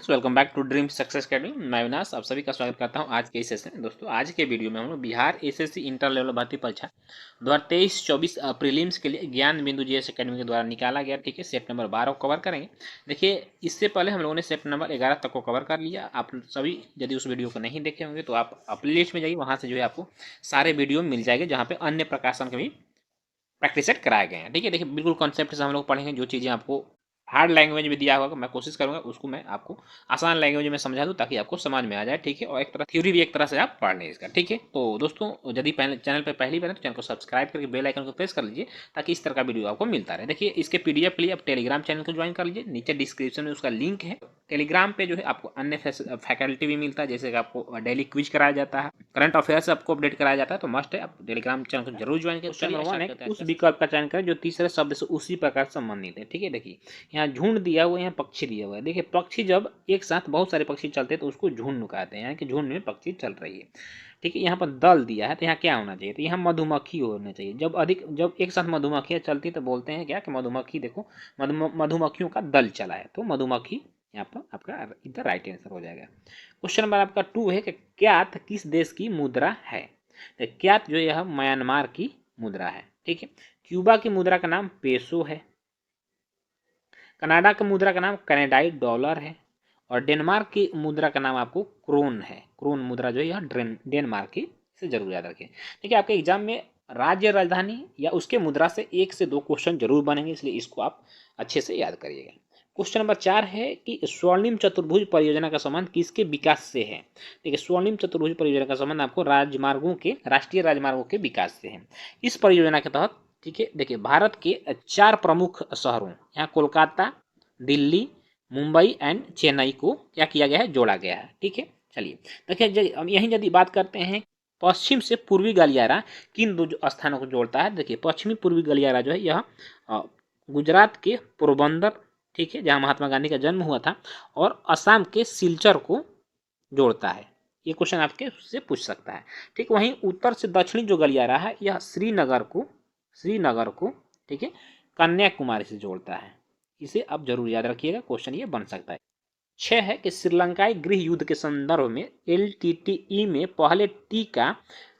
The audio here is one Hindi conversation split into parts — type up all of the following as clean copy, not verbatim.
Welcome back to dream success academy. मैं विनाश आप सभी का स्वागत करता हूं आज के इस सेशन में। दोस्तों आज के वीडियो में हम लोग बिहार एसएससी इंटर लेवल भर्ती परीक्षा 2023-24 प्रीलिम्स के लिए ज्ञान बिंदु जीएस अकेडमी के द्वारा निकाला गया, ठीक है, सेट नंबर 12 को कवर करेंगे। देखिए इससे पहले हम लोगों ने सेट नंबर 11 तक को कवर कर लिया। आप सभी यदि उस वीडियो को नहीं देखे होंगे तो आप प्लेलिस्ट में जाइए, वहाँ से जो है आपको सारे वीडियो मिल जाएंगे जहाँ पे अन्य प्रकाशन के भी प्रैक्टिस सेट कराए गए हैं। ठीक है, देखिए बिल्कुल कॉन्सेप्ट से हम लोग पढ़ेंगे। जो चीज़ें आपको हार्ड लैंग्वेज में दिया होगा मैं कोशिश करूंगा उसको मैं आपको आसान लैंग्वेज में समझा दूं ताकि आपको समझ में आ जाए, ठीक है, और एक तरह थ्योरी भी एक तरह से आप पढ़ लें इसका। ठीक है, तो दोस्तों यदि पहले चैनल पर पहली बार तो चैनल को सब्सक्राइब करके बेल आइकन को प्रेस कर लीजिए ताकि इस तरह का वीडियो आपको मिलता रहे। देखिए इसके पीडीएफ के लिए आप टेलीग्राम चैनल को ज्वाइन कर लीजिए, नीचे डिस्क्रिप्शन में उसका लिंक है। टेलीग्राम पे जो है आपको अन्य फैकल्टी भी मिलता है, जैसे कि आपको डेली क्विज कराया जाता है, करंट अफेयर्स आपको अपडेट कराया जाता है, तो मस्ट है आप टेलीग्राम चैनल को जरूर ज्वाइन करें। नंबर 1 है उस विकल्प का चयन करें जो तीसरे शब्द से उसी प्रकार संबंधित है। ठीक है, देखिए यहाँ झुंड दिया हुआ है, यहाँ पक्षी दिया हुआ है। देखिए पक्षी जब एक साथ बहुत सारे पक्षी चलते हैं तो उसको झुंड कहते हैं, यहाँ कि झुंड में पक्षी चल रही है। ठीक है, यहाँ पर दल दिया है तो यहाँ क्या होना चाहिए, तो यहाँ मधुमक्खी होना चाहिए। जब एक साथ मधुमक्खियाँ चलती तो बोलते हैं क्या कि मधुमक्खी देखो मधुमक्खियों का दल चला है, तो मधुमक्खी यहाँ पर आपका इधर राइट आंसर हो जाएगा। क्वेश्चन नंबर आपका 2 है कि क्यात किस देश की मुद्रा है। तो क्यात जो यह म्यांमार की मुद्रा है। ठीक है, क्यूबा की मुद्रा का नाम पेसो है, कनाडा की मुद्रा का नाम कनाडाई डॉलर है, और डेनमार्क की मुद्रा का नाम आपको क्रोन है। क्रोन मुद्रा जो है यह डेनमार्क की, से जरूर याद रखें। ठीक है, आपके एग्जाम में राज्य राजधानी या उसके मुद्रा से 1 से 2 क्वेश्चन जरूर बनेंगे, इसलिए इसको आप अच्छे से याद करिएगा। क्वेश्चन नंबर 4 है कि स्वर्णिम चतुर्भुज परियोजना का संबंध किसके विकास से है। देखिए स्वर्णिम चतुर्भुज परियोजना का संबंध आपको राष्ट्रीय राजमार्गों के विकास से है। इस परियोजना के तहत, ठीक है, देखिए भारत के 4 प्रमुख शहरों, यहाँ कोलकाता, दिल्ली, मुंबई एंड चेन्नई को क्या किया गया है, जोड़ा गया है। ठीक है, चलिए देखिए यहीं यदि बात करते हैं पश्चिम से पूर्वी गलियारा किन 2 स्थानों को जोड़ता है। देखिए पश्चिमी पूर्वी गलियारा जो है यह गुजरात के पोरबंदर, ठीक है, जहाँ महात्मा गांधी का जन्म हुआ था, और असम के सिलचर को जोड़ता है। ये क्वेश्चन आपके उससे पूछ सकता है। ठीक, वहीं उत्तर से दक्षिणी जो गलियारा है यह श्रीनगर को, ठीक है, कन्याकुमारी से जोड़ता है। इसे आप जरूर याद रखिएगा, क्वेश्चन ये बन सकता है। 6 है कि श्रीलंकाई गृह युद्ध के संदर्भ में LTTE में पहले टी का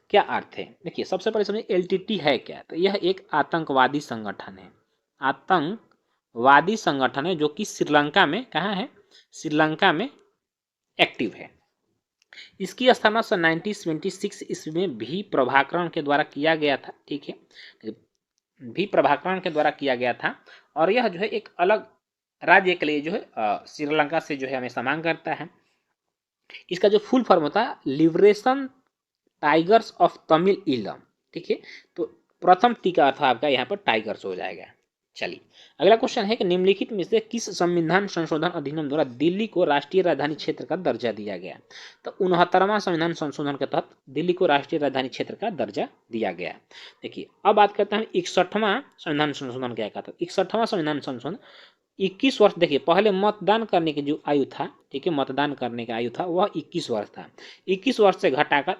क्या अर्थ है। देखिए सबसे पहले समझिए LTT है क्या, तो यह एक आतंकवादी संगठन है। आतंकवादी संगठन है जो कि श्रीलंका में कहाँ है, श्रीलंका में एक्टिव है। इसकी स्थापना 1976 ईस्वी में भी प्रभाकरण के द्वारा किया गया था। ठीक है, भी प्रभाकरण के द्वारा किया गया था, और यह जो है एक अलग राज्य के लिए जो है श्रीलंका से जो है हमेशा मांग करता है। इसका जो फुल फॉर्म होता है liberation tigers of Tamil Eelam. ठीक है, तो प्रथम टी का अर्थ आपका यहाँ पर टाइगर्स हो जाएगा। चलिए अगला क्वेश्चन है कि निम्नलिखित में से किस संविधान संशोधन अधिनियम द्वारा दिल्ली को राष्ट्रीय राजधानी क्षेत्र का दर्जा दिया गया। तो 69वां संविधान संशोधन के तहत दिल्ली को राष्ट्रीय राजधानी क्षेत्र का दर्जा दिया गया। देखिए अब बात करते हैं 61वां संविधान संशोधन क्या कहता है। 61वां संविधान संशोधन 21 वर्ष, देखिए पहले मतदान करने की जो आयु था, ठीक है, मतदान करने का आयु था वह 21 वर्ष था। 21 वर्ष से घटाकर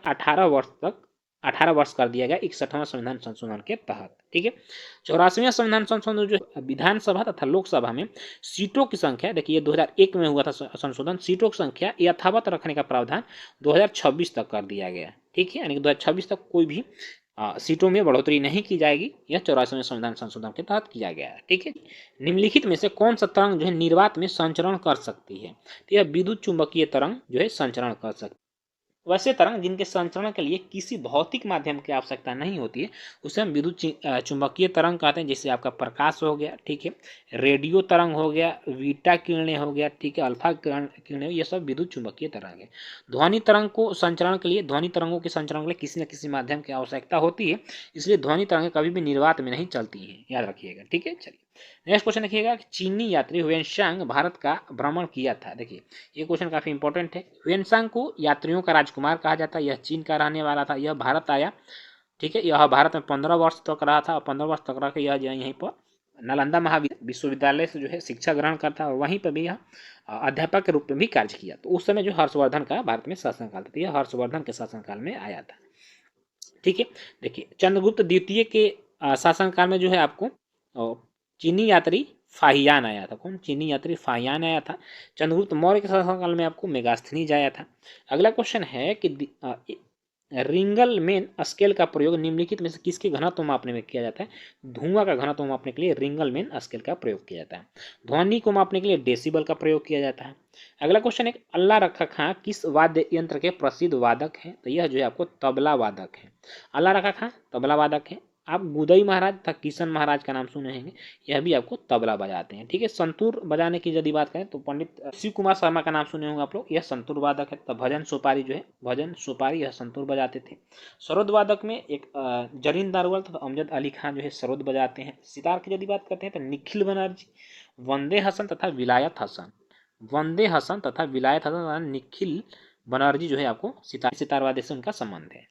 18 वर्ष कर दिया गया 61वां संविधान संशोधन के तहत। ठीक है, 84वां संविधान संशोधन जो विधानसभा तथा लोकसभा में सीटों की संख्या, देखिए 2001 में हुआ था संशोधन, सीटों की संख्या यथावत रखने का प्रावधान 2026 तक कर दिया गया। ठीक है, यानी कि 2026 तक कोई भी सीटों में बढ़ोतरी नहीं की जाएगी, यह 84वें संविधान संशोधन के तहत किया गया है। ठीक है, निम्नलिखित में से कौन सा तरंग जो है निर्वात में संचरण कर सकती है, तो यह विद्युत चुंबकीय तरंग जो है संचरण कर सकती है। वैसे तरंग जिनके संचरण के लिए किसी भौतिक माध्यम की आवश्यकता नहीं होती है उसे हम विद्युत चुंबकीय तरंग कहते हैं, जैसे आपका प्रकाश हो गया, ठीक है, रेडियो तरंग हो गया, बीटा किरणें हो गया, ठीक है, अल्फा किरणें, ये सब विद्युत चुंबकीय तरंग है। ध्वनि तरंग को संचरण के लिए, ध्वनि तरंगों के संचरण के लिए किसी न किसी माध्यम की आवश्यकता होती है, इसलिए ध्वनि तरंगें कभी भी निर्वात में नहीं चलती हैं, याद रखिएगा। ठीक है, चलिए नेक्स्ट क्वेश्चन देखिएगा, चीनी यात्री हुएनसांग भारत का भ्रमण किया था। देखिए ये क्वेश्चन काफी इंपॉर्टेंट है। हुएनसांग को यात्रियों का राजकुमार कहा जाता है, यह चीन का रहने वाला था, यह भारत आया। ठीक है, यह भारत में 15 वर्ष तक रहा था, और 15 वर्ष तक रह के यह यहीं पर नालंदा विश्वविद्यालय से जो है शिक्षा ग्रहण करता है, और वहीं पर भी यह अध्यापक के रूप में भी कार्य किया। तो उस समय जो हर्षवर्धन का भारत में शासनकाल था, यह हर्षवर्धन के शासनकाल में आया था। ठीक है, देखिए चंद्रगुप्त द्वितीय के शासनकाल में जो है आपको चीनी यात्री फाहियान आया था। कौन? चीनी यात्री फाहियान आया था। चंद्रगुप्त मौर्य के शासनकाल में आपको मेगास्थनीज आया था। अगला क्वेश्चन है कि रिंगल मेन स्केल का प्रयोग निम्नलिखित में से किसके घनत्व मापने में किया जाता है? धुआं का घनत्व मापने के लिए रिंगल मेन स्केल का प्रयोग किया जाता है। ध्वनि को मापने के लिए डेसिबल का प्रयोग किया जाता है। अगला क्वेश्चन है अल्लाह रखा खां किस वाद्य यंत्र के प्रसिद्ध वादक हैं? तो यह जो है आपको तबला वादक है। अल्लाह रखा खां तबला वादक है। आप गुदई महाराज तथा किशन महाराज का नाम सुने होंगे, यह भी आपको तबला बजाते हैं। ठीक है, संतूर बजाने की यदि बात करें तो पंडित शिव कुमार शर्मा का नाम सुने होंगे आप लोग, यह संतूर वादक है। तो भजन सोपारी जो है, भजन सोपारी यह संतूर बजाते थे। सरोद वादक में एक जरीन दारुवल तथा अमजद अली खान जो है सरोद बजाते हैं। सितार की यदि बात करते हैं तो निखिल बनर्जी, वंदे हसन तथा विलायत हसन, वंदे हसन तथा विलायत हसन तथा निखिल बनर्जी जो है आपको सितार वाद्य से उनका संबंध है।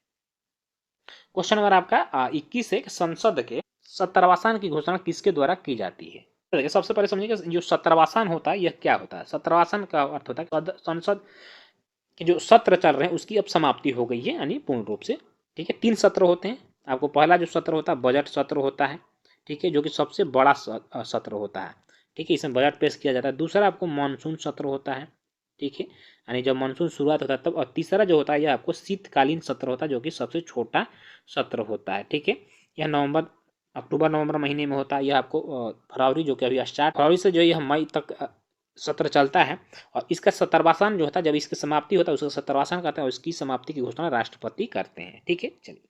क्वेश्चन नंबर आपका 21 है, संसद के सत्रवासान की घोषणा किसके द्वारा की जाती है? देखिए, सबसे पहले समझिए कि जो सत्रवासान होता है यह क्या होता है। सत्रवासान का अर्थ होता है संसद के जो सत्र चल रहे हैं उसकी अब समाप्ति हो गई है, यानी पूर्ण रूप से। ठीक है, 3 सत्र होते हैं। आपको पहला जो सत्र होता है बजट सत्र होता है, ठीक है, जो कि सबसे बड़ा सत्र होता है। ठीक है, इसमें बजट पेश किया जाता है। दूसरा आपको मानसून सत्र होता है, ठीक है, यानी जब मानसून शुरुआत होता है तब। और तीसरा जो होता है यह आपको शीतकालीन सत्र होता है, जो कि सबसे छोटा सत्र होता है। ठीक है, यह अक्टूबर नवंबर महीने में होता है। यह आपको फरवरी, जो कि अभी स्टार्ट, फरवरी से जो यह मई तक सत्र चलता है। और इसका सत्रवासान जो होता है, जब इसकी समाप्ति होता है उसका सत्रवासान कहते हैं, और इसकी समाप्ति की घोषणा राष्ट्रपति करते हैं। ठीक है, चलिए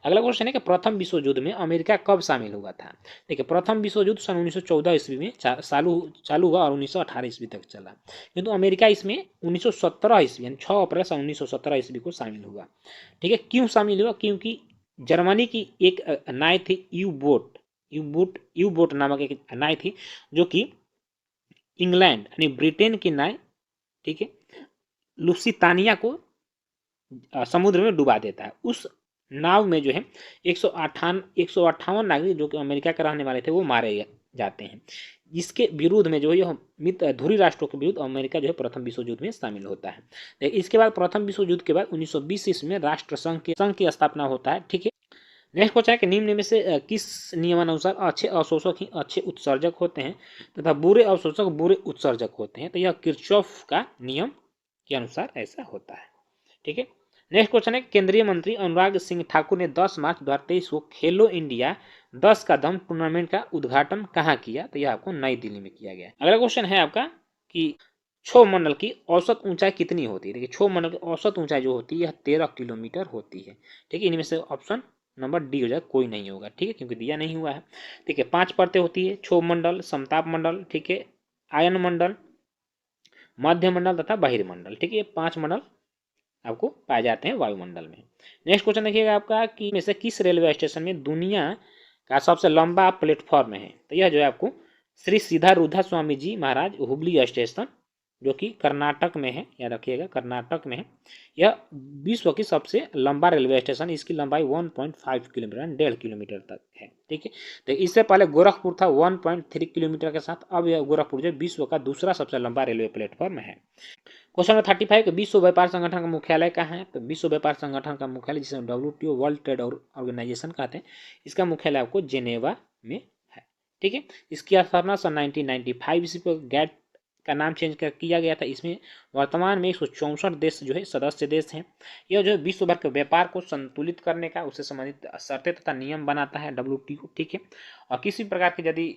अगला क्वेश्चन है कि प्रथम विश्व युद्ध में अमेरिका कब शामिल हुआ था? देखिए, प्रथम विश्व युद्ध सन 1914 ईस्वी में चालू हुआ और 1918 ईस्वी तक चला, किंतु अमेरिका इसमें 1917 ईस्वी यानी 6 अप्रैल सन 1917 ईस्वी को शामिल हुआ। ठीक है, क्यों शामिल हुआ? क्योंकि जर्मनी की एक नाव थी यू बोट नामक एक नाव थी, जो कि इंग्लैंड यानी ब्रिटेन की नाव, ठीक है, लुसितानिया को समुद्र में डुबा देता है। उस नाव में जो है 158 नागरिक जो कि अमेरिका के रहने वाले थे वो मारे जाते हैं। इसके विरुद्ध में जो है यह मित्र धुरी राष्ट्रों के विरुद्ध अमेरिका जो है प्रथम विश्व युद्ध में शामिल होता है। इसके बाद प्रथम विश्व युद्ध के बाद 1920 ईस्वी में राष्ट्र संघ की स्थापना होता है। ठीक है, नेक्स्ट क्वेश्चन है कि निम्न में से किस नियमानुसार अच्छे अवशोषक ही अच्छे उत्सर्जक होते हैं तथा बुरे अवशोषक बुरे उत्सर्जक होते हैं? तो यह किरचॉफ का नियम के अनुसार ऐसा होता है। ठीक है, नेक्स्ट क्वेश्चन है केंद्रीय मंत्री अनुराग सिंह ठाकुर ने 10 मार्च 2023 को खेलो इंडिया 10 का दम टूर्नामेंट का उद्घाटन कहाँ किया? तो यह आपको नई दिल्ली में किया गया। अगला क्वेश्चन है आपका कि क्षोभ मंडल की औसत ऊंचाई कितनी होती है? देखिए, क्षोभ मंडल की औसत ऊंचाई जो होती है यह 13 किलोमीटर होती है। ठीक है, इनमें से ऑप्शन नंबर डी हो जाए, कोई नहीं होगा। ठीक है, क्योंकि दिया नहीं हुआ है। ठीक है, 5 परतें होती है, क्षोभ मंडल, समताप मंडल, ठीक है, आयन मंडल, मध्य मंडल तथा बहिर्मंडल। ठीक है, 5 मंडल आपको पाए जाते हैं वायुमंडल में। नेक्स्ट क्वेश्चन देखिएगा आपका कि में से किस रेलवे स्टेशन में दुनिया का सबसे लंबा प्लेटफॉर्म है? तो यह जो है आपको श्री सिद्धारूढ़ा स्वामी जी महाराज हुबली स्टेशन, जो कि कर्नाटक में है, याद रखिएगा कर्नाटक में है। यह विश्व की सबसे लंबा रेलवे स्टेशन, इसकी लंबाई 1.5 किलोमीटर 1.5 किलोमीटर तक है। ठीक है, तो इससे पहले गोरखपुर था 1.3 किलोमीटर के साथ। अब यह गोरखपुर जो विश्व का दूसरा सबसे लंबा रेलवे प्लेटफॉर्म है। क्वेश्चन नंबर 35 कि विश्व व्यापार संगठन का मुख्यालय कहाँ है? तो विश्व व्यापार संगठन का मुख्यालय, जिसे WTO वर्ल्ड ट्रेड ऑर्गेनाइजेशन कहते हैं, इसका मुख्यालय आपको जेनेवा में है। ठीक है, इसकी स्थापना सन 1995 ईस्वी को गैट का नाम चेंज किया गया था। इसमें वर्तमान में 164 देश जो है सदस्य देश हैं। यह जो है विश्व भर के व्यापार को संतुलित करने का, उससे संबंधित शर्तें तथा नियम बनाता है WTO। ठीक है, और किसी प्रकार की यदि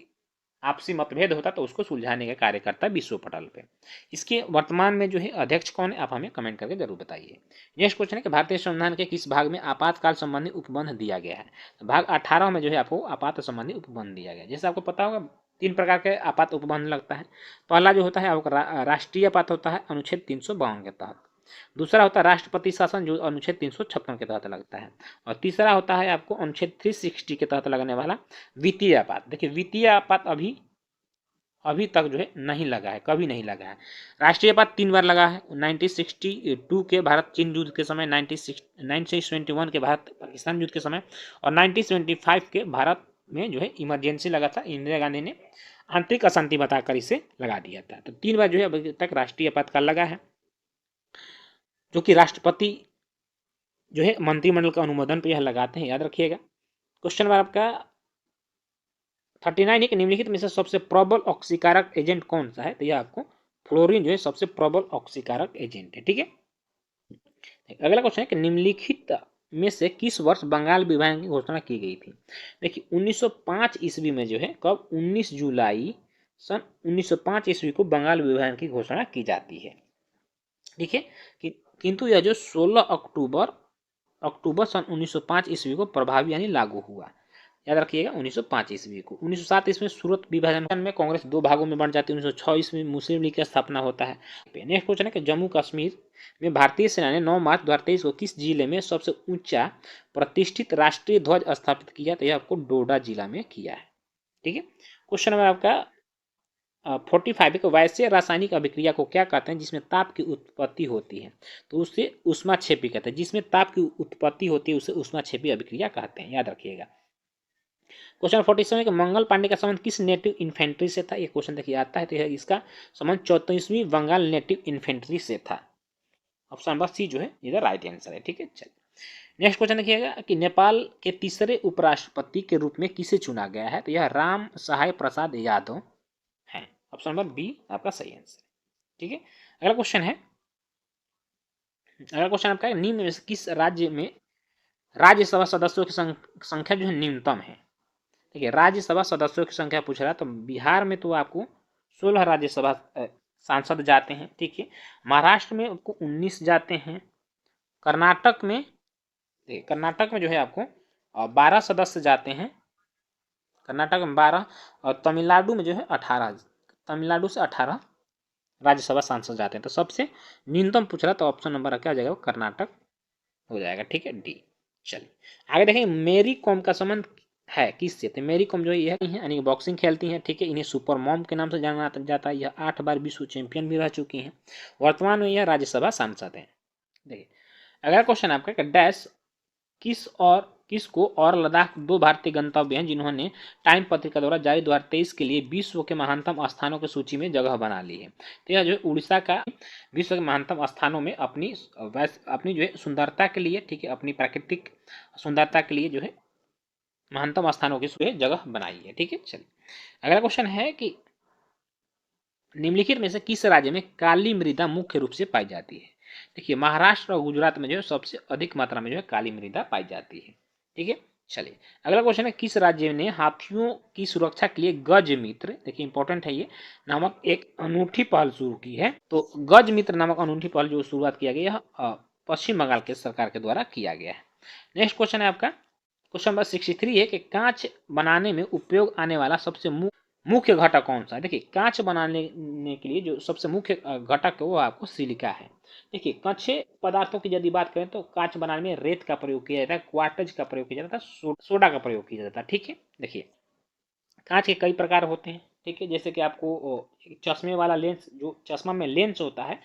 आपसी मतभेद होता तो उसको सुलझाने का कार्य करता है विश्व पटल पे। इसके वर्तमान में जो है अध्यक्ष कौन है, आप हमें कमेंट करके जरूर बताइए। नेक्स्ट क्वेश्चन है कि भारतीय संविधान के किस भाग में आपातकाल संबंधी उपबंध दिया गया है? तो भाग 18 में जो है आपको आपात संबंधी उपबंध दिया गया है। जैसे आपको पता होगा 3 प्रकार के आपात उपबंध लगता है। पहला जो होता है आपका राष्ट्रीय आपात होता है अनुच्छेद 352 के तहत। दूसरा होता है राष्ट्रपति शासन, जो अनुच्छेद 356 के तहत लगता है। और तीसरा होता है आपको अनुच्छेद 360 के तहत लगने वाला वित्तीय आपात। देखिए, वित्तीय आपात अभी तक जो है नहीं लगा है, कभी नहीं लगा है। राष्ट्रीय आपात 3 बार लगा है, 1962 के भारत चीन युद्ध के समय, 1921 के भारत पाकिस्तान युद्ध के समय, और 1975 के भारत में जो है इमरजेंसी लगा था। इंदिरा गांधी ने आंतरिक अशांति बताकर इसे लगा दिया था। तो 3 बार जो है अभी तक राष्ट्रीय आपातकाल लगा है, जो कि राष्ट्रपति जो है मंत्रिमंडल का अनुमोदन पर यह लगाते हैं, याद रखिएगा। क्वेश्चन नंबर आपका 39 एक निम्नलिखित में से सबसे प्रबल ऑक्सीकारक एजेंट कौन सा है? तो यह आपको फ्लोरीन जो है सबसे प्रबल ऑक्सीकारक एजेंट है। ठीक है, अगला क्वेश्चन है कि निम्नलिखित में से किस वर्ष बंगाल विभाजन की घोषणा की गई थी? देखिए 1905 ईस्वी में जो है, कब? 19 जुलाई सन 1905 ईस्वी को बंगाल विभाजन की घोषणा की जाती है। ठीक है, किंतु यह जो 16 अक्टूबर सन 1905 ईस्वी को प्रभावी यानी लागू हुआ। याद रखिएगा 1905 ईस्वी को। 1907 ईस्वी में सूरत विभाजन में कांग्रेस दो भागों में बंट जाती है। 1906 ईस्वी में मुस्लिम लीग की स्थापना होता है। नेक्स्ट क्वेश्चन है कि जम्मू कश्मीर में भारतीय सेना ने 9 मार्च 2023 को किस जिले में सबसे ऊंचा प्रतिष्ठित राष्ट्रीय ध्वज स्थापित किया? तो यह आपको डोडा जिला में किया है। ठीक है, क्वेश्चन नंबर आपका 45 एक वैसे रासायनिक अभिक्रिया को क्या कहते हैं जिसमें ताप की उत्पत्ति होती है? तो उसे ऊष्माक्षेपी कहते हैं। जिसमें ताप की उत्पत्ति होती है उसे ऊष्माक्षेपी अभिक्रिया कहते हैं। याद रखिएगा। क्वेश्चन 47 कि मंगल पांडे का संबंध किस नेटिव इन्फेंट्री से था? ये क्वेश्चन देखिए आता है, तो यह इसका संबंध 34वीं बंगाल नेटिव इन्फेंट्री से था। ऑप्शन नंबर सी जो है इधर राइट आंसर है। ठीक है, चलिए नेक्स्ट क्वेश्चन देखिएगा कि नेपाल के तीसरे उपराष्ट्रपति के रूप में किसे चुना गया है? तो यह राम सहाय प्रसाद यादव है। ऑप्शन नंबर बी आपका सही आंसर। ठीक है, अगला क्वेश्चन आपका निम्न में से किस राज्य में राज्यसभा सदस्यों की संख्या जो है न्यूनतम है? ठीक है, राज्यसभा सदस्यों की संख्या पूछ रहा है, तो बिहार में तो आपको 16 राज्यसभा सांसद जाते हैं। ठीक है, महाराष्ट्र में आपको 19 जाते हैं। कर्नाटक में जो है आपको 12 सदस्य जाते हैं। कर्नाटक में 12 और तमिलनाडु में जो है 18। तमिलनाडु से 18 राज्यसभा सांसद जाते हैं। तो सबसे न्यूनतम पूछ रहा, तो ऑप्शन नंबर क्या जाएगा? कर्नाटक हो जाएगा। ठीक है, डी। चलिए आगे देखें, मेरी कॉम का संबंध है किससे? तो मेरी कॉम जो है यानी बॉक्सिंग खेलती हैं। ठीक है, इन्हें सुपर मॉम के नाम से जाना जाता है। यह 8 बार विश्व चैंपियन भी रह चुकी हैं। वर्तमान में यह राज्यसभा सांसद हैं। देखिए अगला क्वेश्चन आपका डैश किसको और लद्दाख दो भारतीय गंतव्य हैं जिन्होंने टाइम पत्रिका द्वारा जारी 2023 के लिए विश्व के महानतम स्थानों की सूची में जगह बना ली है। तो यह जो है उड़ीसा का विश्व के महानतम स्थानों में अपनी जो है सुंदरता के लिए, ठीक है, अपनी प्राकृतिक सुंदरता के लिए जो है महानतम स्थानों की जगह बनाई है। ठीक है, चलिए अगला क्वेश्चन है कि निम्नलिखित में से किस राज्य में काली मृदा मुख्य रूप से पाई जाती है? देखिए महाराष्ट्र और गुजरात में जो है सबसे अधिक मात्रा में जो है काली मृदा पाई जाती है। ठीक है, चलिए अगला क्वेश्चन है किस राज्य ने हाथियों की सुरक्षा के लिए गज मित्र, देखिए इंपॉर्टेंट है ये, नामक एक अनूठी पहल शुरू की है? तो गज मित्र नामक अनूठी पहल जो शुरुआत किया गया पश्चिम बंगाल के सरकार के द्वारा किया गया है। नेक्स्ट क्वेश्चन है आपका क्वेश्चन नंबर 63 है कि कांच बनाने में उपयोग आने वाला सबसे मुख्य घटक कौन सा है? देखिए कांच बनाने के लिए जो सबसे मुख्य घटक है वो आपको सिलिका है। देखिए कच्चे पदार्थों की यदि बात करें तो कांच बनाने में रेत का प्रयोग किया जाता है, क्वार्टज का प्रयोग किया जाता है, सोडा का प्रयोग किया जाता है। ठीक है, देखिए कांच के कई प्रकार होते हैं। ठीक है, जैसे कि आपको चश्मे वाला लेंस, जो चश्मा में लेंस होता है,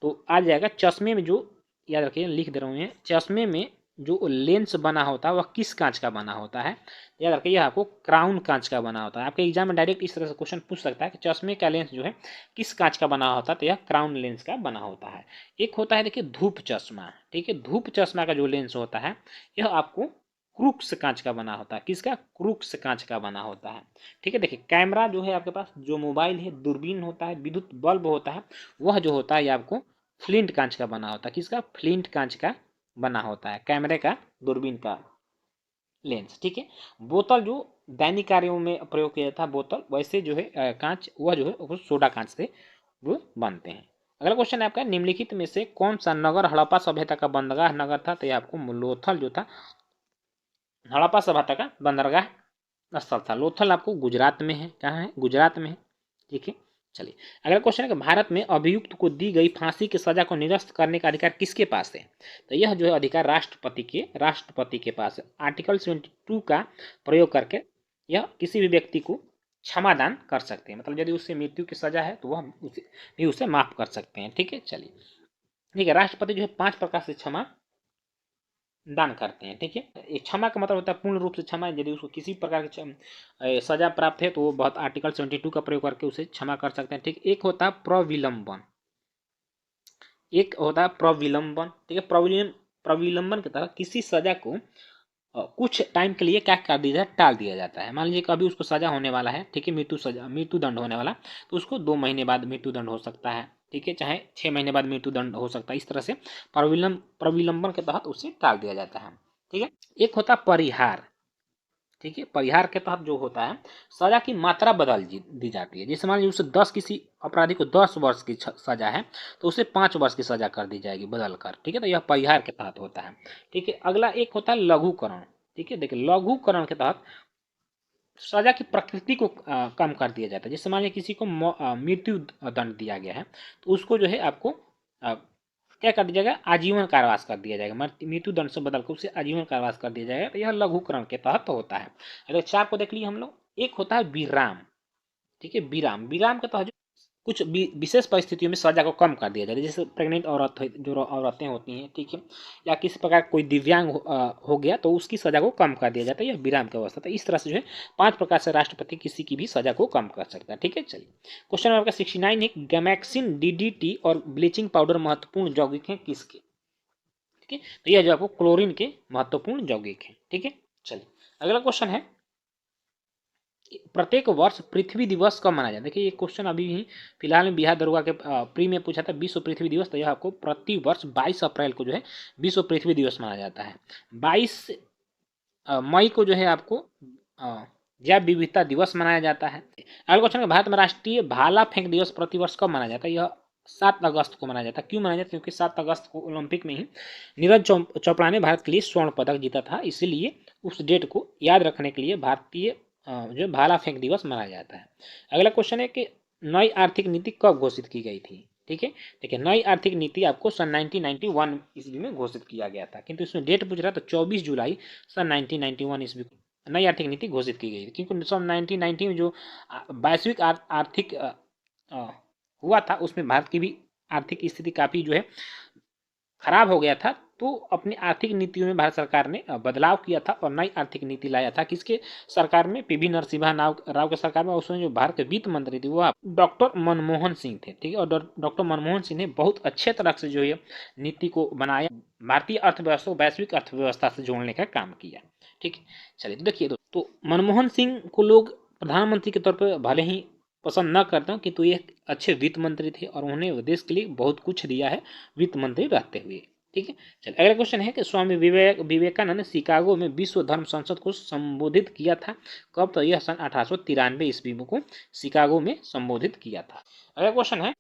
तो आ जाएगा चश्मे में जो, याद रखिए लिख दे रहा हूँ, चश्मे में जो लेंस बना होता है वह किस कांच का बना होता है? याद रखिए यह आपको क्राउन कांच का बना होता है। आपके एग्जाम में डायरेक्ट इस तरह से क्वेश्चन पूछ सकता है कि चश्मे का लेंस जो है किस कांच का बना होता है? तो यह क्राउन लेंस का बना होता है। एक होता है देखिए धूप चश्मा। ठीक है, धूप चश्मा का जो लेंस होता है यह आपको क्रूक्स कांच का बना होता है। किसका? क्रूक्स कांच का बना होता है। ठीक है, देखिए कैमरा जो है आपके पास, जो मोबाइल है, दूरबीन होता है, विद्युत बल्ब होता है, वह जो होता है ये आपको फ्लिंट कांच का बना होता है। किसका? फ्लिंट कांच का बना होता है, कैमरे का, दूरबीन का लेंस। ठीक है, बोतल जो दैनिक कार्यों में प्रयोग किया जाता है बोतल, वैसे जो है कांच वह जो है वो सोडा कांच से वो बनते हैं। अगला क्वेश्चन है आपका निम्नलिखित में से कौन सा नगर हड़प्पा सभ्यता का बंदरगाह नगर था? तो ये आपको लोथल जो था हड़प्पा सभ्यता का बंदरगाह स्थल था। लोथल आपको गुजरात में है। कहाँ है? गुजरात में है। ठीक है, चलिए अगला क्वेश्चन है कि भारत में अभियुक्त को दी गई फांसी की सजा को निरस्त करने का अधिकार किसके पास है? तो यह जो है अधिकार राष्ट्रपति के पास है। आर्टिकल 72 का प्रयोग करके यह किसी भी व्यक्ति को क्षमादान कर सकते हैं। मतलब यदि उससे मृत्यु की सजा है तो वह उसे माफ कर सकते हैं। ठीक है, चलिए ठीक है, राष्ट्रपति जो है 5 प्रकार से क्षमा दान करते हैं। ठीक है, एक क्षमा का मतलब होता है पूर्ण रूप से क्षमा। यदि उसको किसी प्रकार की सजा प्राप्त है तो वो बहुत आर्टिकल 72 का प्रयोग करके उसे क्षमा कर सकते हैं। ठीक, एक होता है प्रविलंबन, ठीक है, प्रविलंबन की तरह किसी सजा को कुछ टाइम के लिए क्या कर दिया जाए, टाल दिया जाता है। मान लीजिए कभी उसको सजा होने वाला है, ठीक है, मृत्यु दंड होने वाला, तो उसको 2 महीने बाद मृत्यु दंड हो सकता है, ठीक है, चाहे 6 महीने बाद मृत्यु दंड हो सकता है। इस तरह से प्रविलंबन के तहत उसे टाल दिया जाता है, ठीक है। एक होता है परिहार, ठीक है। परिहार के तहत जो होता है, सजा की मात्रा बदल दी जाती है। जैसे मान लीजिए उसे 10 किसी अपराधी को 10 वर्ष की सजा है, तो उसे 5 वर्ष की सजा कर दी जाएगी बदल कर, ठीक है। तो यह परिहार के तहत होता है, ठीक है। अगला एक होता है लघुकरण, ठीक है। देखिए लघुकरण के तहत सजा की प्रकृति को कम कर दिया जाता है। जैसे मान लीजिए किसी को मृत्यु दंड दिया गया है, तो उसको जो है आपको क्या कर दिया जाएगा, आजीवन कारावास कर दिया जाएगा। मृत्यु दंड से बदलकर उसे आजीवन कारावास कर दिया जाएगा। तो यह लघुकरण के तहत होता है। अगर 4 को देख लिए हम लोग, एक होता है विराम, ठीक है। विराम, विराम के तहत कुछ विशेष परिस्थितियों में सजा को कम कर दिया जाता है। जैसे प्रेग्नेंट जो औरतें होती हैं, ठीक है, या किसी प्रकार कोई दिव्यांग हो गया, तो उसकी सजा को कम कर दिया जाता है। यह विराम की अवस्था था। इस तरह से जो है 5 प्रकार से राष्ट्रपति किसी की भी सजा को कम कर सकता है, ठीक है। चलिए क्वेश्चन नंबर 69 है, गैमेक्सिन, डीडीटी और ब्लीचिंग पाउडर महत्वपूर्ण यौगिक हैं किसके, ठीक है। तो यह जो आपको क्लोरीन के महत्वपूर्ण यौगिक है, ठीक है। चलिए अगला क्वेश्चन है, प्रत्येक वर्ष पृथ्वी दिवस कब मनाया जाता है। देखिए ये क्वेश्चन अभी ही फिलहाल में बिहार दरोगा के प्री में पूछा था, विश्व पृथ्वी दिवस। तो यह आपको प्रति वर्ष 22 अप्रैल को जो है विश्व पृथ्वी दिवस मनाया जाता है। 22 मई को जो है आपको जैव विविधता दिवस मनाया जाता है। अगला क्वेश्चन है, भारत में राष्ट्रीय भाला फेंक दिवस प्रतिवर्ष कब मनाया जाता है। यह 7 अगस्त को मनाया जाता है। क्यों मनाया जाता है, क्योंकि 7 अगस्त को ओलंपिक में ही नीरज चोपड़ा ने भारत के लिए स्वर्ण पदक जीता था, इसीलिए उस डेट को याद रखने के लिए भारतीय जो भाला फेंक दिवस मनाया जाता है। अगला क्वेश्चन है कि नई आर्थिक नीति कब घोषित की गई थी, ठीक है। देखिए नई आर्थिक नीति आपको सन 1991 ईस्वी में घोषित किया गया था, किंतु इसमें डेट पूछ रहा है तो 24 जुलाई सन 1991 ईस्वी को नई आर्थिक नीति घोषित की गई थी। क्योंकि सन 1990 में जो वैश्विक आर्थिक हुआ था, उसमें भारत की भी आर्थिक स्थिति काफ़ी जो है खराब हो गया था। तो अपनी आर्थिक नीतियों में भारत सरकार ने बदलाव किया था और नई आर्थिक नीति लाया था। किसके सरकार में, पीवी नरसिम्हा राव के सरकार में। उसमें जो भारत के वित्त मंत्री थे वो डॉक्टर मनमोहन सिंह थे, ठीक है। और डॉक्टर मनमोहन सिंह ने बहुत अच्छे तरह से जो है नीति को बनाया, भारतीय अर्थव्यवस्था को वैश्विक अर्थव्यवस्था से जोड़ने का काम किया, ठीक है। चलिए तो देखिए तो मनमोहन सिंह को लोग प्रधानमंत्री के तौर पर भले ही पसंद न करता हूँ, किंतु ये अच्छे वित्त मंत्री थे और उन्होंने देश के लिए बहुत कुछ दिया है वित्त मंत्री रहते हुए, ठीक है। चलिए अगला क्वेश्चन है कि स्वामी विवेकानंद ने शिकागो में विश्व धर्म संसद को संबोधित किया था कब। तो यह सन 1893 ईस्वी को शिकागो में संबोधित किया था। अगला क्वेश्चन है,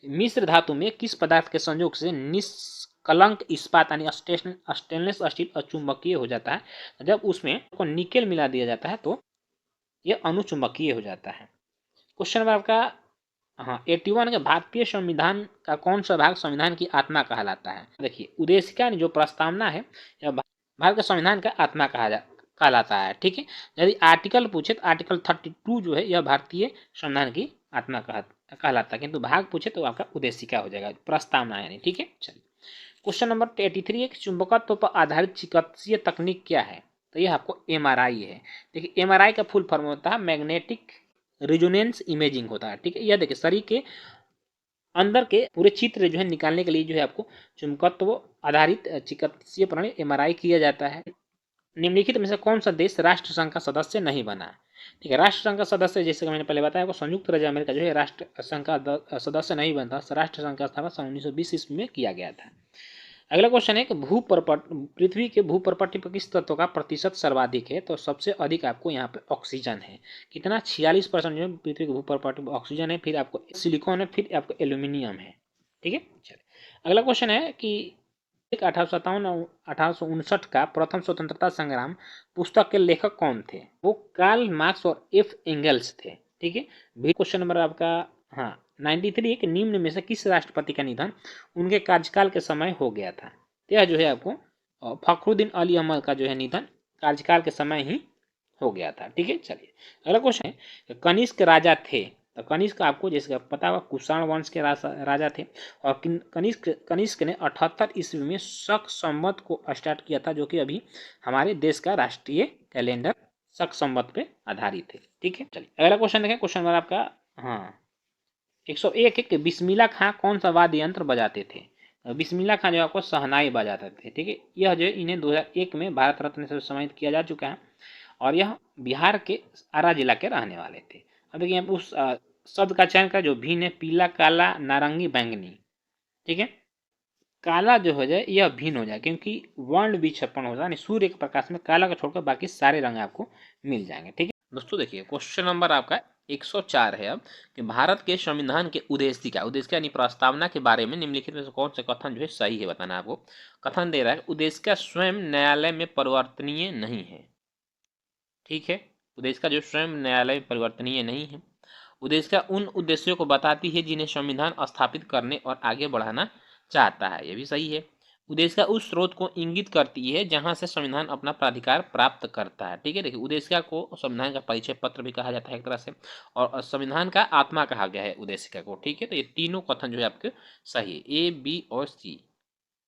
मिश्र धातु में किस पदार्थ के संयोग से निष्कलंक इस्पात यानी स्टेनलेस स्टील अचुंबकीय हो जाता है। जब उसमें निकेल मिला दिया जाता है तो यह अनुचुंबकीय हो जाता है। क्वेश्चन नंबर आपका 81 के भारतीय संविधान का कौन सा भाग संविधान की आत्मा कहलाता है। देखिए उद्देशिका जो प्रस्तावना है यह भारत के संविधान का आत्मा कहलाता है, ठीक है। यदि आर्टिकल पूछे तो आर्टिकल 32 जो है यह भारतीय संविधान की आत्मा कहलाता है, किंतु भाग पूछे तो आपका उद्देशिका हो जाएगा, प्रस्तावना यानी, ठीक है। चलिए क्वेश्चन नंबर 83 एक चुंबकत्व पर आधारित चिकित्सीय तकनीक क्या है। तो यह आपको MRI है। देखिए MRI का फुल फॉर्म होता है मैग्नेटिक रिजोनेंस इमेजिंग होता है, ठीक है। यह देखिए शरीर के अंदर के पूरे चित्र जो है निकालने के लिए जो है आपको चुंबकत्व आधारित चिकित्सीय प्रणाली MRI किया जाता है। निम्नलिखित में से कौन सा देश राष्ट्र संघ का सदस्य नहीं बना, ठीक है। राष्ट्र संघ का सदस्य जैसे कि मैंने पहले बताया आपको संयुक्त राज्य अमेरिका जो है राष्ट्र संघ का सदस्य नहीं बनता। राष्ट्र संघ का स्थापना सन 1920 ईस्वी में किया गया था। अगला क्वेश्चन है कि पृथ्वी के भूपर्पट्टी पर किस तत्व का प्रतिशत सर्वाधिक है। तो सबसे अधिक आपको यहाँ पे ऑक्सीजन है। कितना, 46% जो है पृथ्वी के भूपर्पट्टी पर ऑक्सीजन है, फिर आपको सिलिकॉन है, फिर आपको एल्यूमिनियम है, ठीक है। चलिए अगला क्वेश्चन है कि 1857-1859 का प्रथम स्वतंत्रता संग्राम पुस्तक के लेखक कौन थे। वो कार्ल मार्क्स और F एंगल्स थे, ठीक है। क्वेश्चन नंबर आपका 93 के निम्न में से किस राष्ट्रपति का निधन उनके कार्यकाल के समय हो गया था। यह जो है आपको फखरुद्दीन अली अहमद का जो है निधन कार्यकाल के समय ही हो गया था, ठीक है। चलिए अगला क्वेश्चन है, कनिष्क राजा थे। तो कनिष्क आपको जैसे पता होगा कुषाण वंश के राजा थे और कनिष्क ने 78 ईस्वी में शक संवत को स्टार्ट किया था, जो कि अभी हमारे देश का राष्ट्रीय कैलेंडर शक संवत पे आधारित है, ठीक है। चलिए अगला क्वेश्चन देखें। क्वेश्चन नंबर आपका 101 है कि बिस्मिल्लाह खां कौन सा वाद्य यंत्र बजाते थे। बिस्मिल्लाह खान जो आपको शहनाई बजाते थे। ठीक है, यह जो इन्हें 2001 में भारत रत्न से सम्मानित किया जा चुका है और यह बिहार के आरा जिला के रहने वाले थे। अब देखिए उस शब्द का चयन का जो भिन्न है, पीला, काला, नारंगी, बैंगनी। ठीक है, काला जो हो जाए यह भिन्न हो जाए क्योंकि वर्ण विक्षेपण होता है, यानी सूर्य के प्रकाश में काला को छोड़कर बाकी सारे रंग आपको मिल जाएंगे। ठीक है दोस्तों, देखिए क्वेश्चन नंबर आपका 104 है अब कि भारत के संविधान के उद्देशिका उद्देशिका यानी प्रस्तावना के बारे में निम्नलिखित में से कौन से कथन जो है सही है बताना आपको। कथन दे रहा है उद्देशिका स्वयं न्यायालय में परिवर्तनीय नहीं है। ठीक है, उद्देशिका जो स्वयं न्यायालय में परिवर्तनीय नहीं है। उद्देशिका उन उद्देश्यों को बताती है जिन्हें संविधान स्थापित करने और आगे बढ़ाना चाहता है, यह भी सही है। उद्देशिका उस स्रोत को इंगित करती है जहां से संविधान अपना प्राधिकार प्राप्त करता है। ठीक है, देखिए उद्देशिका को संविधान का परिचय पत्र भी कहा जाता है एक तरह से, और संविधान का आत्मा कहा गया है उद्देशिका को। ठीक है, तो ये तीनों कथन जो है आपके सही है, ए, बी और सी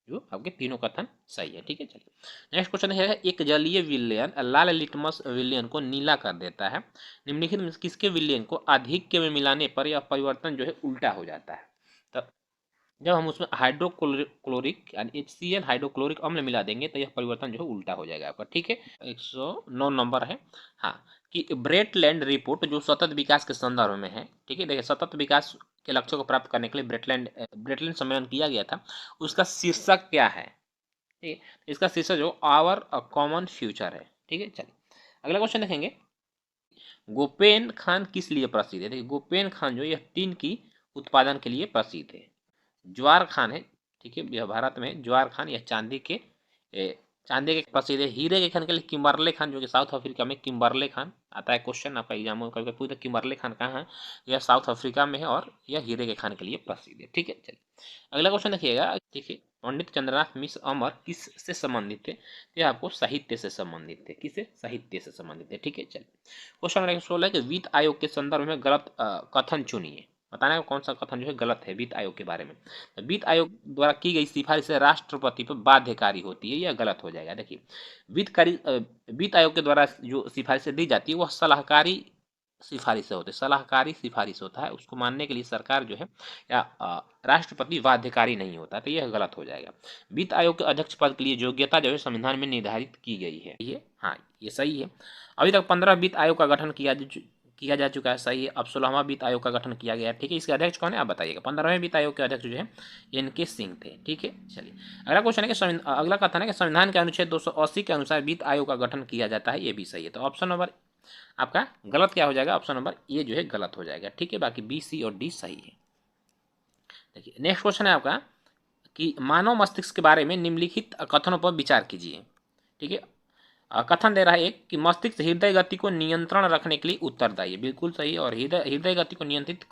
जो आपके तीनों कथन सही है। ठीक है, चलिए नेक्स्ट क्वेश्चन है, एक जलीय विलयन लाल लिटमस विलयन को नीला कर देता है। निम्नलिखित में किसके विलयन को आधिक्य में मिलाने पर यह परिवर्तन जो है उल्टा हो जाता है। तो जब हम उसमें हाइड्रोक्लोरिक यानी HCl हाइड्रोक्लोरिक अम्ल मिला देंगे तो यह परिवर्तन जो है उल्टा हो जाएगा आपका। ठीक है, 109 नंबर है। हाँ, कि ब्रेटलैंड रिपोर्ट जो सतत विकास के संदर्भ में है। ठीक है, देखिए सतत विकास के लक्ष्यों को प्राप्त करने के लिए ब्रेटलैंड सम्मेलन किया गया था, उसका शीर्षक क्या है। ठीक है, इसका शीर्षक जो आवर कॉमन फ्यूचर है। ठीक है, चलिए अगला क्वेश्चन देखेंगे, गोपेन खान किस लिए प्रसिद्ध है। देखिए गोपेन खान जो यह टीन की उत्पादन के लिए प्रसिद्ध है। ज्वार खान है, ठीक है, यह भारत में ज्वार खान यह चांदी के प्रसिद्ध है। हीरे के खान के लिए किम्बरले खान जो कि साउथ अफ्रीका में किम्बरले खान आता है, क्वेश्चन आपका एग्जाम में कभी पूछता है किम्बरले खान कहाँ है, यह साउथ अफ्रीका में है और यह हीरे के खान के लिए प्रसिद्ध है। ठीक है, चलिए अगला क्वेश्चन देखिएगा, ठीक है, पंडित चंद्रनाथ मिश्र अमर किस से संबंधित थे। यह आपको साहित्य से संबंधित थे, किससे, साहित्य से संबंधित है। ठीक है, चलिए क्वेश्चन नंबर 16 है कि वित्त आयोग के संदर्भ में गलत कथन चुनिए। बताना है कौन सा कथन जो है गलत है वित्त आयोग के बारे में। वित्त आयोग द्वारा की गई सिफारिश से राष्ट्रपति पर बाध्यकारी होती है, यह गलत हो जाएगा। देखिए वित्त आयोग के द्वारा जो सिफारिशें दी जाती है वह सलाहकारी सिफारिश होते, सलाहकारी सिफारिश होता है, उसको मानने के लिए सरकार जो है या राष्ट्रपति बाध्यकारी नहीं होता, तो यह गलत हो जाएगा। वित्त आयोग के अध्यक्ष पद के लिए योग्यता जो है संविधान में निर्धारित की गई है, ये हाँ ये सही है। अभी तक 15 वित्त आयोग का गठन किया जा चुका है, सही है। अब 16वां वित्त आयोग का गठन किया गया है। ठीक है, इसके अध्यक्ष कौन है आप बताइएगा। 15वें वित्त आयोग के अध्यक्ष जो है NK सिंह थे। ठीक है, चलिए अगला क्वेश्चन है कि अगला कथन है कि संविधान के अनुच्छेद 280 के अनुसार वित्त आयोग का गठन किया जाता है, ये भी सही है। तो ऑप्शन नंबर आपका गलत क्या हो जाएगा, ऑप्शन नंबर ए जो है गलत हो जाएगा। ठीक है, बाकी बी, सी और डी सही है। देखिए नेक्स्ट क्वेश्चन है आपका कि मानव मस्तिष्क के बारे में निम्नलिखित कथनों पर विचार कीजिए। ठीक है, कथन दे रहा है एक कि मस्तिष्क हृदय गति को नियंत्रण रखने के लिए उत्तरदायी है, बिल्कुल सही है। और हृदय गति को नियंत्रित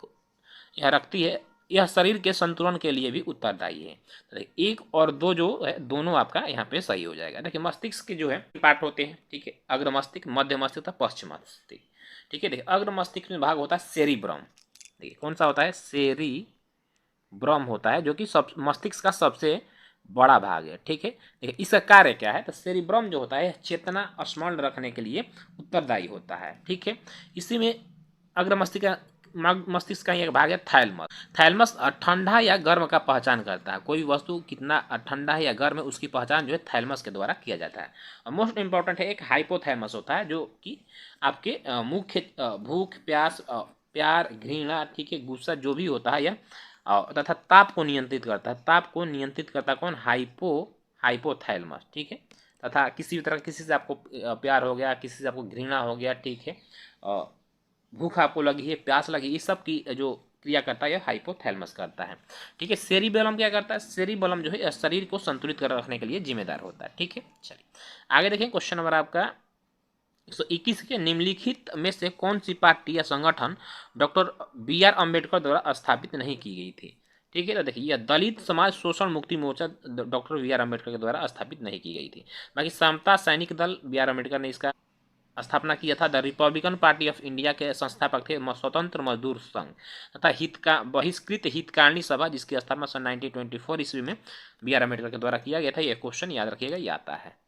यह रखती है, यह शरीर के संतुलन के लिए भी उत्तरदायी है। तो एक और दो जो है दोनों आपका यहाँ पे सही हो जाएगा। देखिए मस्तिष्क के जो है पार्ट होते हैं, ठीक है, अग्र मस्तिष्क, मध्य मस्तिष्क तथा पश्चिम मस्तिष्क। ठीक है, देखिए अग्र मस्तिष्क में भाग होता है सेरिब्रम। देखिए कौन सा होता है, सेरिब्रम होता है, जो कि सब मस्तिष्क का सबसे बड़ा भाग है। ठीक है, देखिए इसका कार्य क्या है, तो सेरिब्रम जो होता है चेतना स्मरण रखने के लिए उत्तरदायी होता है। ठीक है, इसी में अग्र मस्तिष्क का एक भाग है थैलमस। थैलमस ठंडा या गर्म का पहचान करता है, कोई वस्तु कितना ठंडा है या गर्म है उसकी पहचान जो है थैलमस के द्वारा किया जाता है। और मोस्ट इंपॉर्टेंट है एक हाइपोथैलमस होता है, जो कि आपके मुख्य भूख, प्यास, प्यार, घृणा, ठीक है, गुस्सा जो भी होता है यह तथा ताप को नियंत्रित करता है। ताप को नियंत्रित करता कौन, हाइपोथैलमस। ठीक है, तथा किसी भी तरह किसी से आपको प्यार हो गया, किसी से आपको घृणा हो गया, ठीक है, भूख आपको लगी है, प्यास लगी, ये सब की जो क्रिया करता है यह हाइपोथैलमस करता है। ठीक है, सेरिबेलम क्या करता है, सेरिबेलम जो है शरीर को संतुलित कर रखने के लिए जिम्मेदार होता है। ठीक है, चलिए आगे देखें क्वेश्चन नंबर आपका 121 के निम्नलिखित में से कौन सी पार्टी या संगठन डॉक्टर BR अम्बेडकर द्वारा स्थापित नहीं की गई थी। ठीक है, तो देखिए यह दलित समाज शोषण मुक्ति मोर्चा डॉक्टर BR अम्बेडकर के द्वारा स्थापित नहीं की गई थी। बाकी समता सैनिक दल BR अम्बेडकर ने इसका स्थापना किया था। The Republican party of India के संस्थापक थे स्वतंत्र मजदूर संघ तथा बहिष्कृत हितकारिणी सभा, जिसकी स्थापना सन 1924 ईस्वी में BR अम्बेडकर के द्वारा किया गया था। यह क्वेश्चन याद रखिएगा, ये आता है।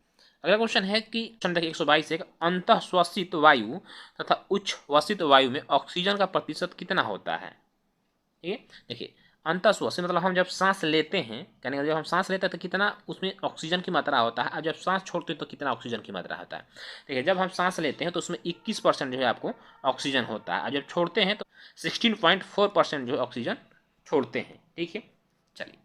अगला क्वेश्चन है कि 122 है, अंतः श्वसित वायु तथा उच्छ्वसित वायु में ऑक्सीजन का प्रतिशत कितना होता है। ठीक है, देखिए अंतःश्वास मतलब हम जब सांस लेते हैं, कहने का जब हम सांस लेते हैं तो कितना उसमें ऑक्सीजन की मात्रा होता है, और जब सांस छोड़ते हैं तो कितना ऑक्सीजन की मात्रा होता है। ठीक है, जब हम सांस लेते हैं तो उसमें 21% जो है आपको ऑक्सीजन होता है, और जब छोड़ते हैं तो 16.4% जो ऑक्सीजन छोड़ते हैं। ठीक है, चलिए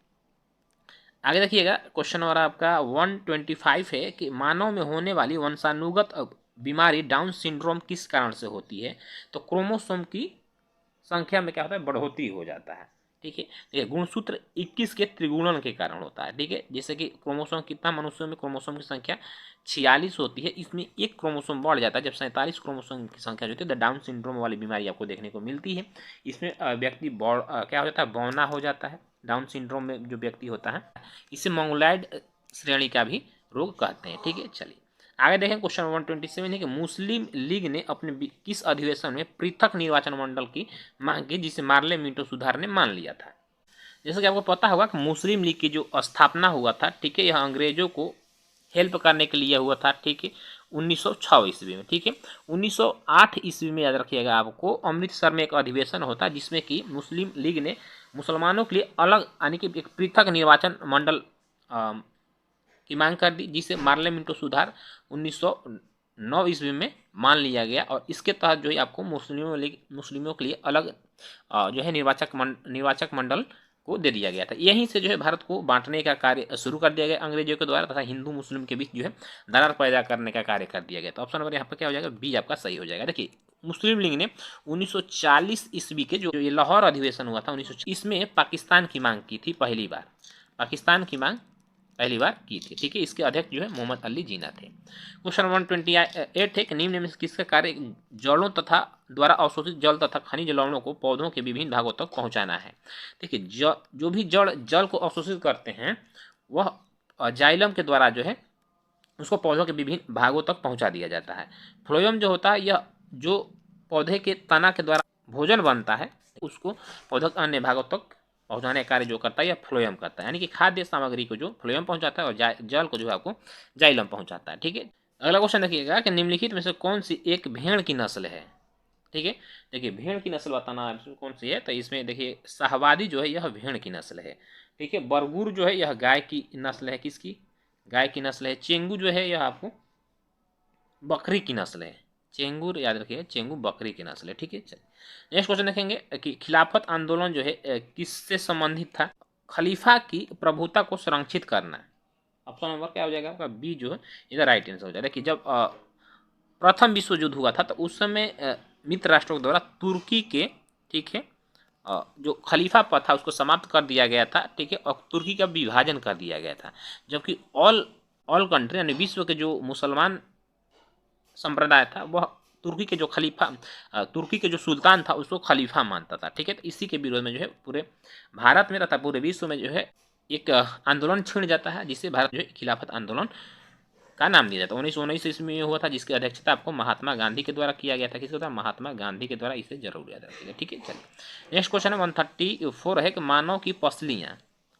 आगे देखिएगा। क्वेश्चन नंबर आपका 125 है कि मानव में होने वाली वंशानुगत बीमारी डाउन सिंड्रोम किस कारण से होती है? तो क्रोमोसोम की संख्या में क्या होता है, बढ़ोतरी हो जाता है। ठीक है, देखिए गुणसूत्र 21 के त्रिगुणन के कारण होता है। ठीक है, जैसे कि क्रोमोसोम कितना, मनुष्यों में क्रोमोसोम की संख्या 46 होती है, इसमें एक क्रोमोसोम बढ़ जाता है। जब 47 क्रोमोसोम की संख्या जो होती है तो डाउन सिंड्रोम वाली बीमारी आपको देखने को मिलती है। इसमें व्यक्ति क्या हो जाता है, बौना हो जाता है। डाउन सिंड्रोम में जो व्यक्ति होता है इसे मोंगोलाइड श्रेणी का भी रोग कहते हैं। ठीक है, चलिए आगे देखें। क्वेश्चन 127 है कि मुस्लिम लीग ने अपने किस अधिवेशन में पृथक निर्वाचन मंडल की मांग की, जिसे मार्ले मिंटो सुधार ने मान लिया था? जैसे कि आपको पता होगा कि मुस्लिम लीग की जो स्थापना हुआ था, ठीक है, यह अंग्रेजों को हेल्प करने के लिए हुआ था। ठीक है, 1906 ईस्वी में। ठीक है, 1908 ईस्वी में याद रखिएगा आपको, अमृतसर में एक अधिवेशन होता है जिसमें कि मुस्लिम लीग ने मुसलमानों के लिए अलग यानी कि एक पृथक निर्वाचन मंडल की मांग कर दी, जिसे मार्ले मिंटो सुधार 1909 ईस्वी में मान लिया गया, और इसके तहत जो है आपको मुस्लिमों के लिए अलग जो है निर्वाचक मंडल को दे दिया गया था। यहीं से जो है भारत को बांटने का कार्य शुरू कर दिया गया अंग्रेजों के द्वारा, तथा हिंदू मुस्लिम के बीच जो है दरार पैदा करने का कार्य कर दिया गया। तो ऑप्शन नंबर यहाँ पर क्या हो जाएगा, बी आपका सही हो जाएगा। देखिए मुस्लिम लीग ने 1940 ईस्वी के जो ये लाहौर अधिवेशन हुआ था 1940, इसमें पाकिस्तान की मांग की थी पहली बार, पाकिस्तान की मांग पहली बार की थी। ठीक है, इसके अध्यक्ष जो है मोहम्मद अली जिन्ना थे। क्वेश्चन 128 है कि निम्न में किसका कार्य जड़ों तथा द्वारा अवशोषित जल तथा खनिज लवणों को पौधों के विभिन्न भागों तक पहुंचाना है? देखिए जो भी जड़ जल को अवशोषित करते हैं वह जाइलम के द्वारा जो है उसको पौधों के विभिन्न भागों तक पहुंचा दिया जाता है। फ्लोएम जो होता है यह जो पौधे के तना के द्वारा भोजन बनता है उसको पौधों के अन्य भागों तक पहुंचाने का कार्य जो करता है यह फ्लोएम करता है, यानी कि खाद्य सामग्री को जो फ्लोएम पहुंचाता है और जल को जो है आपको जाइलम पहुंचाता है। ठीक है, अगला क्वेश्चन देखिएगा कि निम्नलिखित में से कौन सी एक भेड़ की नस्ल है? ठीक है, देखिए भेड़ की नस्ल बताना है कौन सी है, तो इसमें देखिए शाहवादी जो है यह भेड़ की नस्ल है। ठीक है, बरगुर जो है यह गाय की नस्ल है, किसकी, गाय की नस्ल है। चेंगू जो है यह आपको बकरी की नस्ल है, चेंगूर याद रखिए, चेंगू बकरी की नस्ल है। ठीक है, चलिए नेक्स्ट क्वेश्चन देखेंगे कि खिलाफत आंदोलन जो है किससे संबंधित था? खलीफा की प्रभुता को संरक्षित करना। ऑप्शन नंबर क्या हो जाएगा आपका, बी जो है इधर राइट आंसर हो जाएगा। देखिए जब प्रथम विश्व युद्ध हुआ था तो उस समय मित्र राष्ट्रों द्वारा तुर्की के, ठीक है, जो खलीफा पद था उसको समाप्त कर दिया गया था। ठीक है, और तुर्की का विभाजन कर दिया गया था, जबकि ऑल ऑल कंट्री यानी विश्व के जो मुसलमान संप्रदाय था वह तुर्की के जो तुर्की के जो सुल्तान था उसको खलीफा मानता था। ठीक है, तो इसी के विरोध में जो है पूरे भारत में तथा पूरे विश्व में जो है एक आंदोलन छिड़ जाता है, जिसे भारत जो है खिलाफत आंदोलन का नाम दिया जाता है। 1919 ईस्वी में हुआ था, जिसकी अध्यक्षता आपको महात्मा गांधी के द्वारा किया गया था। किसके द्वारा? महात्मा गांधी के द्वारा। इसे जरूर याद रखिएगा। ठीक है, चलिए नेक्स्ट क्वेश्चन है 134 है कि मानव की पसलियाँ,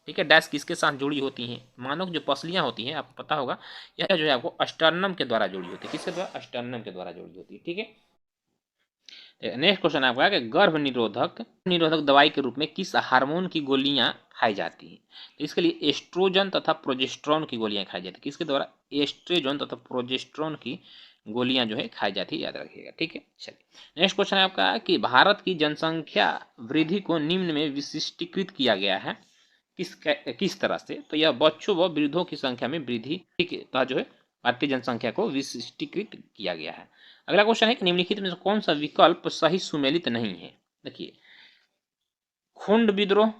ठीक है, डैश किसके साथ जुड़ी होती हैं? मानव की जो पसलियाँ होती हैं आपको पता होगा यह जो है आपको अस्टर्नम के द्वारा जुड़ी होती है। किसके द्वारा? अस्टर्नम के द्वारा जुड़ी होती है। ठीक है, नेक्स्ट क्वेश्चन आपका है कि गर्भ निरोधक निरोधक दवाई के रूप में किस हार्मोन की गोलियां खाई जाती हैं? तो इसके लिए एस्ट्रोजन तथा प्रोजेस्ट्रॉन की गोलियां खाई जाती है। किसके द्वारा? एस्ट्रोजन तथा प्रोजेस्ट्रॉन की गोलियां जो है खाई जाती है, याद रखिएगा। ठीक है, चलिए नेक्स्ट क्वेश्चन है आपका कि भारत की जनसंख्या वृद्धि को निम्न में विशिष्टीकृत किया गया है किस तरह से? तो यह बच्चों व वृद्धों की संख्या में वृद्धि, ठीक है, जो है भारतीय जनसंख्या को विशिष्टीकृत किया गया है। अगला क्वेश्चन है कि निम्नलिखित में से कौन सा विकल्प सही सुमेलित नहीं है? देखिए खुंड विद्रोह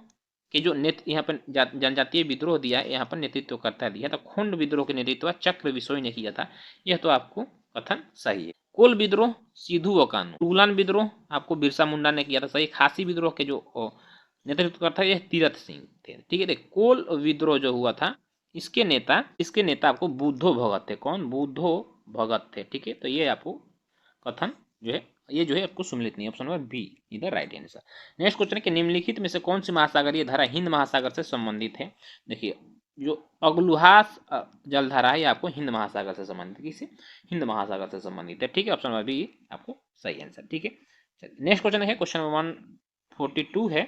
के जो यहाँ पर जनजातीय विद्रोह दिया है, यहाँ पर नेतृत्व करता दिया, तो खुंड विद्रोह के नेतृत्व चक्र विसोई ने किया था, यह तो आपको कथन सही है। कोल विद्रोह सिद्धू व कानू। टूलान विद्रोह आपको बिरसा मुंडा ने किया था, सही। खासी विद्रोह के जो नेतृत्व करता है यह तीरथ सिंह थे। ठीक है, देखिए कोल विद्रोह जो हुआ था इसके नेता आपको बुद्धो भगत थे। कौन? बुद्धो भगत थे। ठीक है, तो ये आपको कथन जो है ये जो है आपको सुमिलित नहीं। ऑप्शन नंबर बी इधर राइट आंसर। नेक्स्ट क्वेश्चन है कि निम्नलिखित में से कौन सी महासागरीय धारा हिंद महासागर से संबंधित है? देखिए जो अगलुहास जलधारा है आपको हिंद महासागर से संबंधित, किसी हिंद महासागर से संबंधित है। ठीक है, ऑप्शन नंबर बी आपको सही आंसर। ठीक है, नेक्स्ट क्वेश्चन है क्वेश्चन नंबर 142 है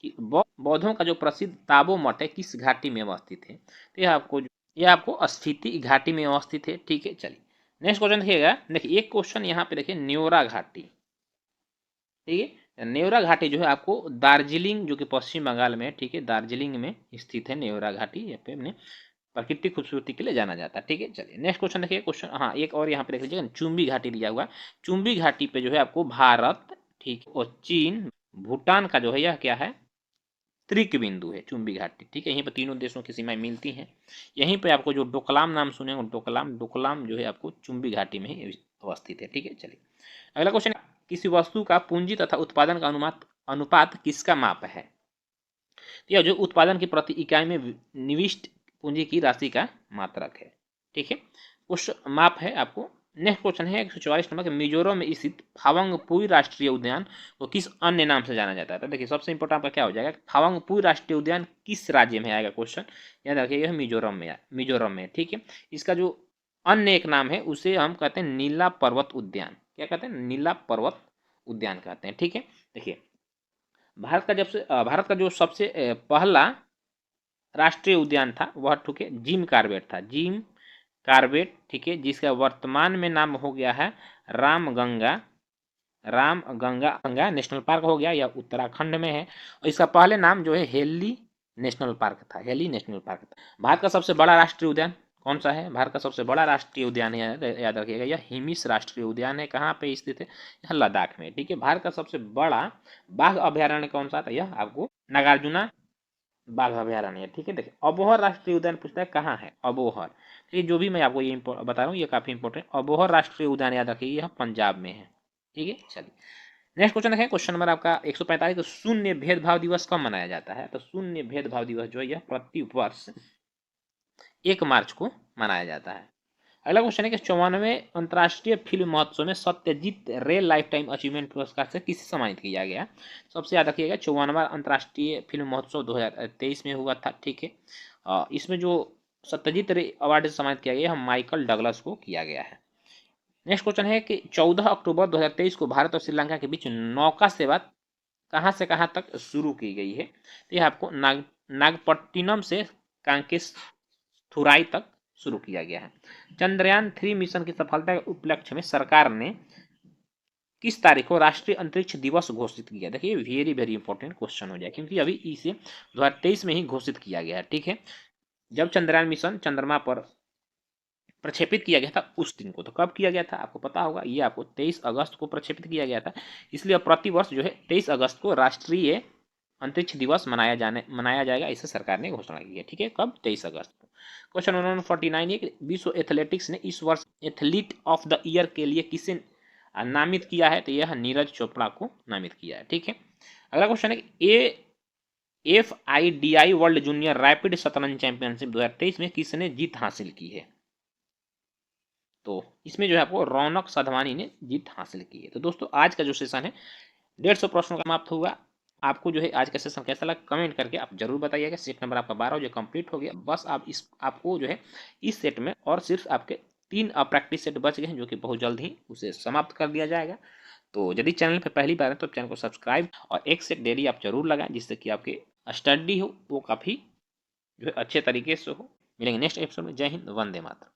कि बौद्धों का जो प्रसिद्ध ताबो मठ है किस घाटी में अवस्थित है? तो यह आपको स्फीति घाटी में अवस्थित है। ठीक है, चलिए नेक्स्ट क्वेश्चन देखिएगा। देखिए एक क्वेश्चन यहाँ पे देखिए, न्योरा घाटी। ठीक है, न्योरा घाटी जो है आपको दार्जिलिंग, जो कि पश्चिम बंगाल में है, ठीक है, दार्जिलिंग में स्थित है न्योरा घाटी। यहाँ पे अपने प्राकृतिक खूबसूरती के लिए जाना जाता है। ठीक है, चलिए नेक्स्ट क्वेश्चन देखिए। क्वेश्चन हाँ एक और यहाँ पे देख लीजिएगा, चुम्बी घाटी दिया हुआ है। चुम्बी घाटी पे जो है आपको भारत, ठीक है, और चीन, भूटान का जो है यह क्या है, त्रिक बिंदु है चुम्बी घाटी। ठीक है, यहीं पर तीनों देशों की सीमाएं मिलती हैं। यहीं पे आपको जो डोकलाम नाम सुने, डोकलाम, डोकलाम जो है आपको चुम्बी घाटी में ही अवस्थित है। ठीक है, चलिए अगला क्वेश्चन, किसी वस्तु का पूंजी तथा उत्पादन का अनुपात किसका माप है? तो यह जो उत्पादन की प्रति इकाई में निविष्ट पूंजी की राशि का मात्रक है। ठीक है, उस माप है आपको। नेक्स्ट क्वेश्चन है 144 नंबर के, मिजोरम में स्थित फावंगपुई राष्ट्रीय उद्यान को किस अन्य नाम से जाना जाता है? तो देखिए सबसे इंपॉर्टेंट आपका क्या हो जाएगा, फावंगपुई राष्ट्रीय उद्यान किस राज्य में आएगा क्वेश्चन, याद रखिएगा मिजोरम में, मिजोरम में। ठीक है, इसका जो अन्य एक नाम है उसे हम कहते हैं नीला पर्वत उद्यान। क्या कहते हैं? नीला पर्वत उद्यान कहते हैं। ठीक है, देखिए भारत का जो सबसे पहला राष्ट्रीय उद्यान था वह ठीक है जिम कार्बेट था, जिम कार्बेट। ठीक है, जिसका वर्तमान में नाम हो गया है रामगंगा, रामगंगा नेशनल पार्क हो गया, यह उत्तराखंड में है। और इसका पहले नाम जो है हेली नेशनल पार्क था, हेली नेशनल पार्क था। भारत का सबसे बड़ा राष्ट्रीय उद्यान कौन सा है? भारत का सबसे बड़ा राष्ट्रीय उद्यान है, याद रखिएगा, यह हिमिस राष्ट्रीय उद्यान है। कहाँ पे स्थित है? यह लद्दाख में। ठीक है, भारत का सबसे बड़ा बाघ अभ्यारण्य कौन सा था? यह आपको नागार्जुना बाघ अभ्यारण्य है। ठीक है, देखिए अबोहर राष्ट्रीय उद्यान पूछता है कहाँ है, अबोहर। ठीक है, जो भी मैं आपको ये बता रहा हूँ ये काफी इंपॉर्टेंट, अबोहर राष्ट्रीय उद्यान याद रखिए यह पंजाब में है। ठीक है, चलिए नेक्स्ट क्वेश्चन देखें, क्वेश्चन नंबर आपका 145, तो शून्य भेदभाव दिवस कब मनाया जाता है? तो शून्य भेदभाव दिवस जो है यह प्रति वर्ष 1 मार्च को मनाया जाता है। अगला क्वेश्चन है कि 94वें अंतर्राष्ट्रीय फिल्म महोत्सव में सत्यजीत रे लाइफ टाइम अचीवमेंट पुरस्कार से किसे सम्मानित किया गया? सबसे याद रखिएगा 54वां अंतर्राष्ट्रीय फिल्म महोत्सव 2023 में हुआ था। ठीक है, इसमें जो सत्यजीत रे अवार्ड से सम्मानित किया गया माइकल डगलस को किया गया है। नेक्स्ट क्वेश्चन है कि 14 अक्टूबर 2023 को भारत और श्रीलंका के बीच नौका सेवा कहाँ से कहाँ तक शुरू की गई है? तो यह आपको नागपट्टिनम से कांकेस्थुराई तक शुरू किया गया है। चंद्रयान 3 मिशन की सफलता के उपलक्ष्य में सरकार ने किस तारीख को राष्ट्रीय अंतरिक्ष दिवस घोषित किया? देखिए वेरी वेरी इंपॉर्टेंट क्वेश्चन हो जाए, क्योंकि अभी इसे 2023 में ही घोषित किया गया है। ठीक है, जब चंद्रयान मिशन चंद्रमा पर प्रक्षेपित किया गया था उस दिन को। तो कब किया गया था आपको पता होगा, ये आपको 23 अगस्त को प्रक्षेपित किया गया था। इसलिए अब प्रतिवर्ष जो है 23 अगस्त को राष्ट्रीय अंतरिक्ष दिवस मनाया जाएगा, इसे सरकार ने घोषणा की है। ठीक है, कब? 23 अगस्त को। क्वेश्चन 149 है कि विश्व एथलेटिक्स ने इस वर्ष एथलीट ऑफ द ईयर के लिए किसे नामित किया है? तो यह नीरज चोपड़ा को नामित किया है। ठीक है, अगला क्वेश्चन है कि FIDI वर्ल्ड जूनियर रैपिड शतरंज चैंपियनशिप 2023 में किसने जीत हासिल की है? तो इसमें जो है आपको रौनक साधवानी ने जीत हासिल की है। तो दोस्तों आज का जो सेशन है 150 प्रश्नों का समाप्त हुआ। आपको जो है आज का सेशन कैसा लगा कमेंट करके आप जरूर बताइएगा। सेट नंबर आपका 12 जो कंप्लीट हो गया। बस आप आपको जो है इस सेट में और सिर्फ आपके 3 प्रैक्टिस सेट बच गए हैं, जो कि बहुत जल्द ही उसे समाप्त कर दिया जाएगा। तो यदि चैनल पर पहली बार है तो चैनल को सब्सक्राइब और एक सेट डेली आप जरूर लगाएं, जिससे कि आपके स्टडी हो वो काफ़ी जो है अच्छे तरीके से हो। मिलेंगे नेक्स्ट एपिसोड में। जय हिंद, वंदे मातरम।